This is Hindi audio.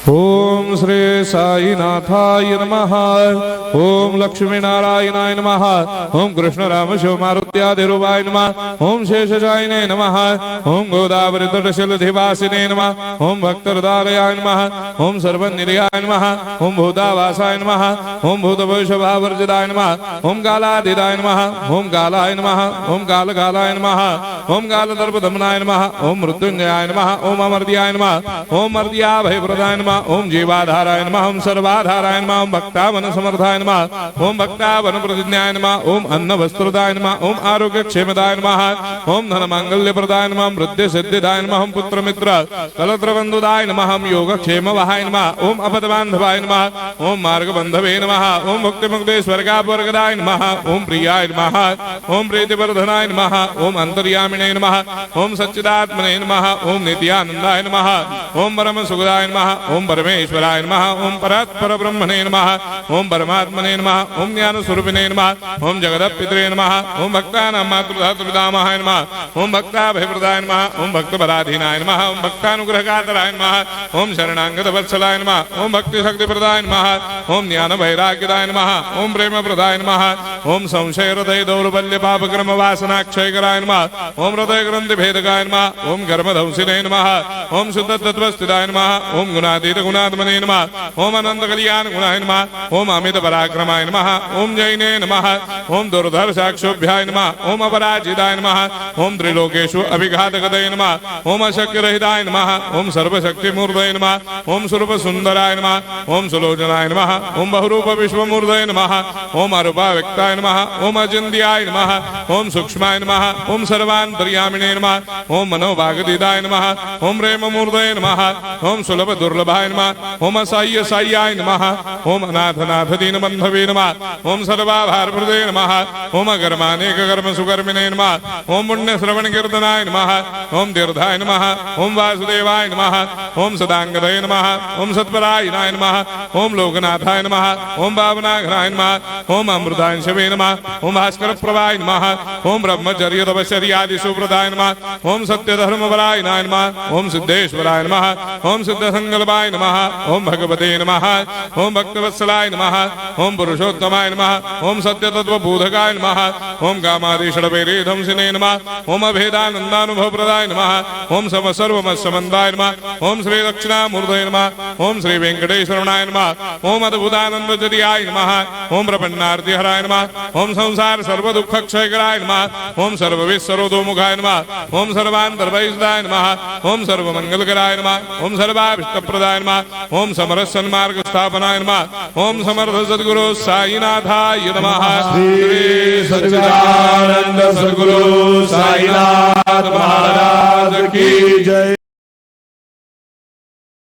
ओम श्री साईनाथाय नमः। ओम लक्ष्मी नारायणाय नमः। ओम कृष्ण राम शिव मारुत्यादिरूपाय नमः। ओम शेषशायिने नमः। ओम गोदावरी तटशिलधिवासिने नमः। ओम भक्तहृदयाय नमः। ओम सर्वनिलयाय नमः। ओम भूतावासाय नमः। ओम भूतभविष्यभावर्जिताय नमः। ओम कालातीताय नमः। ओम कालाय नमः। ओम कालकालाय नमः। ओम कालदर्पदमनाय नमः। ओम मृत्युंजयाय नमः। ओम अमर्त्याय नमः। ओम मर्त्याभयप्रदाय नमः। ओम जीवाधाराय नमः। ओम सर्वाधाराय नमः। ओम भक्तावन समर्थाय नमः। ओम भक्तावन प्रतिज्ञाय नमः। ओम अन्न वस्त्रदाय नमः। ओम आरोग्य क्षेमदाय नमः। ओम धन मांगल्य प्रदाय नमः। वृद्धि सिद्धिदाय नमः। ओम पुत्र मित्र कलत्र बंधुदाय नमः। ओम योग क्षेम वहाय नमः। ओम अपद बांधवाय नमः। ओम मार्ग बंधवे नमः। ओम मुक्ति मुक्ति स्वर्गापवर्गदाय नमः। ओम प्रियाय नमः। ओम प्रीतिवर्धनाय नमः। ओम अंतर्यामिने नमः। ओम सच्चिदात्मने नमः। ओम नित्यानंदाय नमः। ओम परम सुखदाय नमः। ओम परमेश्वराय नमः। ओम परात्पर ब्रह्मणे नमः। ओम परमात्मने नमः। ओम ज्ञान स्वरूपिणे नमः। ओम जगदपितरे नमः। ओम भक्तानां मातृधातुपितामहाय नमः। ओम भक्ताभयप्रदाय नमः। ओम भक्तपराधीनाय नमः। ओम भक्तानुग्रहकातराय नमः। ओम शरणागत वत्सलाय नमः। ओम भक्ति शक्तिप्रदाय नमः। ओम ज्ञान वैराग्यदाय नमः। ओम प्रेम प्रदाय नमः। ओम संशय हृदय दौर्बल्य पापक्रम वासना क्षयकराय नमः। ओम हृदय ग्रंथि भेदकाय नमः। ओम कर्मधंसिने नमः। ओम शुद्ध तत्वस्थिताय नमः। ओम गुणातीत गुणात्मने नमः। ओम अनंत कल्याण गुणाय नमः। ओम अमित पराक्रमाय नमः। ओम जैने नमः। ओम दुर्धर्षाक्षोभ्याय नमः। ओम अपराजिताय नमः। ओम त्रिलोकेषु अभिघातगतये नमः। ओम अशक्य रहिताय नमः। ओम सर्वशक्तिमूर्तये नमः। ओम स्वरूप सुंदराय नमः। ओम सुलोचनाय नमः। ओम बहुरूप विश्वमूर्तये नमः। ओम अरूपाव्यक्ताय नमः। ओम अचिन्त्याय नमः। ओम सूक्ष्माय नमः। ओम सर्वान्तर्यामिने नमः। ओम मनोभागदिताय नमः। ओम प्रेममूर्तये नमः। ओम सुलभ दुर्लभाय नमः। ओम असाह्य साह्याय नमः। ओम अनाथनाथ दीनबन्धवे नमः। ओम सर्वाभारप्रदे नमः। ओम अकर्मानेक कर्म सुकर्मिणे नमः। ओम पुण्य श्रवण कीर्तनाय नमः। ओम तीर्थाय नमः। ओम वासुदेवाय नमः। ओम सदांगदये नमः। ओम सत्परायणाय नमः। ओम लोकनाथाय नमः। ओम भावनाघ्नाय नमः। ओम अमृतांशवे नमः। ओम भास्कर प्रभाय नमः। ओम ब्रह्मचर्य तपश्चर्यादि सुप्रदाय नमः। ओम सत्यधर्मपरायणाय नमः। ओम सिद्धेश्वराय नमः। ओम सिद्ध संकल्पाय नमः। ओम भगवते नमः। ओम भक्तवत्सलाय नमः। ओम पुरुषोत्तमाय नमः। ओम सत्य तत्व बोधकाय नमः। ओम कामादिषडवैरे ध्वंसिने नमः। ओम अभेदानंदानुभव प्रदाय नमः। ओम सर्वमस्समन्दाय नमः। ओम श्री दक्षिणामूर्तये नमः। ओम श्री वेंकटेश्वरनाय नमः। ओम अद्भुतानंदजरियाय नमः। ओम प्रपन्नार्तिहराय नमः। ओम संसार सर्व दुख क्षयकराय नमः। ओम सर्वविश्वरोधोमुखाय नमः। ओम सर्वान्तर्वैषदाय नमः। ओम सर्वमंगलकराय नमः। ओम सर्वाभिष्टप्रदाय नमः। ओम समरस सन्मार्ग स्थापनाय नमः। ओम समर्थ सद्गुरु साईनाथाय नमः। श्री सच्चिदानंद सद्गुरु साईनाथ महाराज की जय।